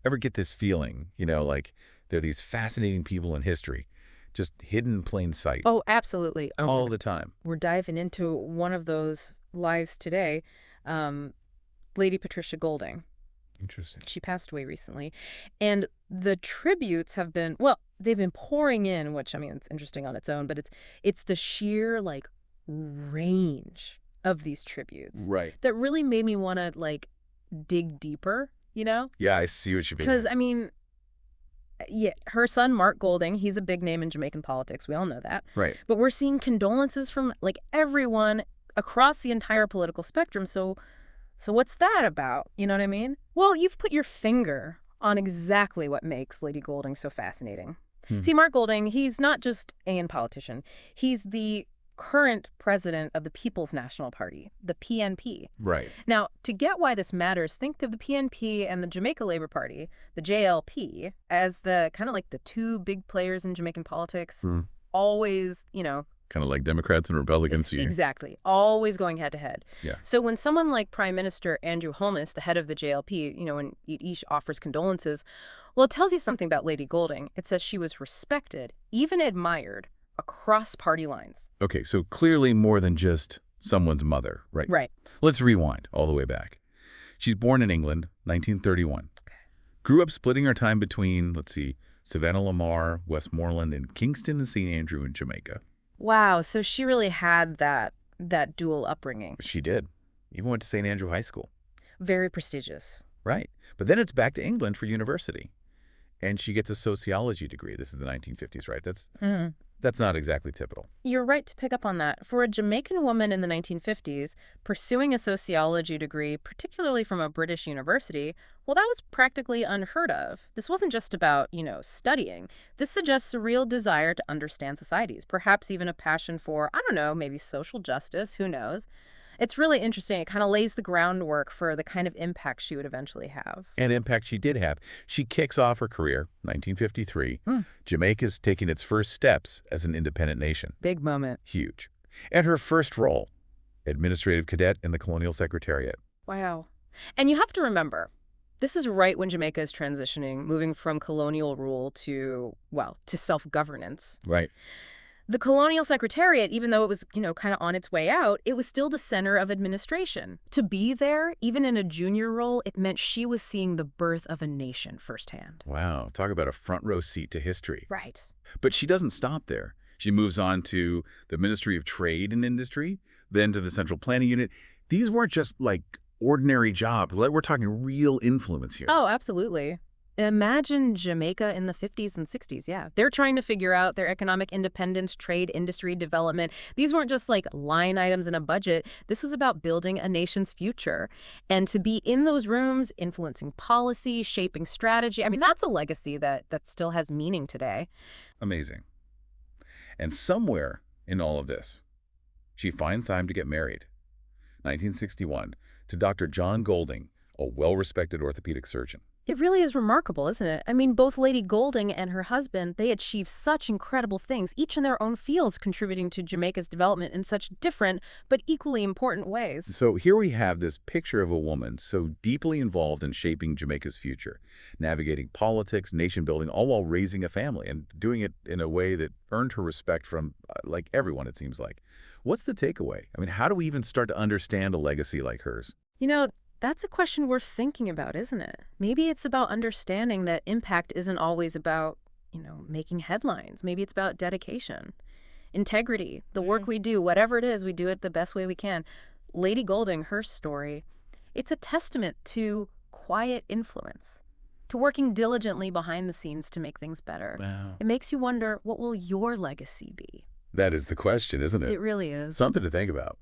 Ever get this feeling, like there are these fascinating people in history, just hidden in plain sight Oh, absolutely. all the time? We're diving into one of those lives today, um, Lady Patricia Golding. Interesting. She passed away recently. And the tributes have been, well, they've been pouring in, which, I mean, it's interesting on its own, but it's the sheer, like, range of these tributes Right. that really made me want to, like, dig deeper, you know? Yeah, I see what you mean. Because, I mean, yeah, her son, Mark Golding, he's a big name in Jamaican politics. We all know that. Right. But we're seeing condolences from, like, everyone across the entire political spectrum. So what's that about? You know what I mean? Well, you've put your finger on exactly what makes Lady Golding so fascinating. Hmm. See, Mark Golding, he's not just a politician. He's the current president of the People's National Party, the PNP. Right. Now, to get why this matters, think of the PNP and the Jamaica Labour Party, the JLP, as the kind of like the two big players in Jamaican politics. Hmm. Always, Kind of like Democrats and Republicans. exactly. Always going head to head. Yeah. So when someone like Prime Minister Andrew Holness, the head of the JLP, when each offers condolences, well, it tells you something about Lady Golding. It says she was respected, even admired, across party lines. Okay, so clearly more than just someone's mother, right? Right. Let's rewind all the way back. She's born in England, 1931. Okay. Grew up splitting her time between, Savannah Lamar, Westmoreland, and Kingston and St. Andrew in Jamaica. Wow. So she really had that dual upbringing. She did. Even went to St. Andrew High School. Very prestigious. Right. But then it's back to England for university. And she gets a sociology degree. This is the 1950s, right? That's not exactly typical. You're right to pick up on that. For a Jamaican woman in the 1950s, pursuing a sociology degree, particularly from a British university, well, that was practically unheard of. This wasn't just about, studying. This suggests a real desire to understand societies, perhaps even a passion for, I don't know, maybe social justice, who knows. It's really interesting. It kind of lays the groundwork for the kind of impact she would eventually have. And impact she did have. She kicks off her career, 1953. Jamaica's taking its first steps as an independent nation. Big moment. Huge. And her first role, administrative cadet in the Colonial Secretariat. Wow. And you have to remember, this is right when Jamaica is transitioning, moving from colonial rule to self-governance. Right. The Colonial Secretariat, even though it was, kind of on its way out, it was still the center of administration. To be there, even in a junior role, it meant she was seeing the birth of a nation firsthand. Wow. Talk about a front row seat to history. Right. But she doesn't stop there. She moves on to the Ministry of Trade and Industry, then to the Central Planning Unit. These weren't just like ordinary jobs. We're talking real influence here. Oh, absolutely. Imagine Jamaica in the 50s and 60s, yeah. They're trying to figure out their economic independence, trade, industry, development. These weren't just like line items in a budget. This was about building a nation's future. And to be in those rooms, influencing policy, shaping strategy, I mean, that's a legacy that still has meaning today. Amazing. And somewhere in all of this, she finds time to get married. 1961, to Dr. John Golding, a well-respected orthopedic surgeon. It really is remarkable, isn't it? I mean, both Lady Golding and her husband, they achieved such incredible things, each in their own fields contributing to Jamaica's development in such different but equally important ways. So here we have this picture of a woman so deeply involved in shaping Jamaica's future, navigating politics, nation building, all while raising a family and doing it in a way that earned her respect from everyone, it seems like. What's the takeaway? I mean, how do we even start to understand a legacy like hers? That's a question worth thinking about, isn't it? Maybe it's about understanding that impact isn't always about, making headlines. Maybe it's about dedication, integrity, the work we do, whatever it is, we do it the best way we can. Lady Golding, her story, it's a testament to quiet influence, to working diligently behind the scenes to make things better. Wow. It makes you wonder, what will your legacy be? That is the question, isn't it? It really is. Something to think about.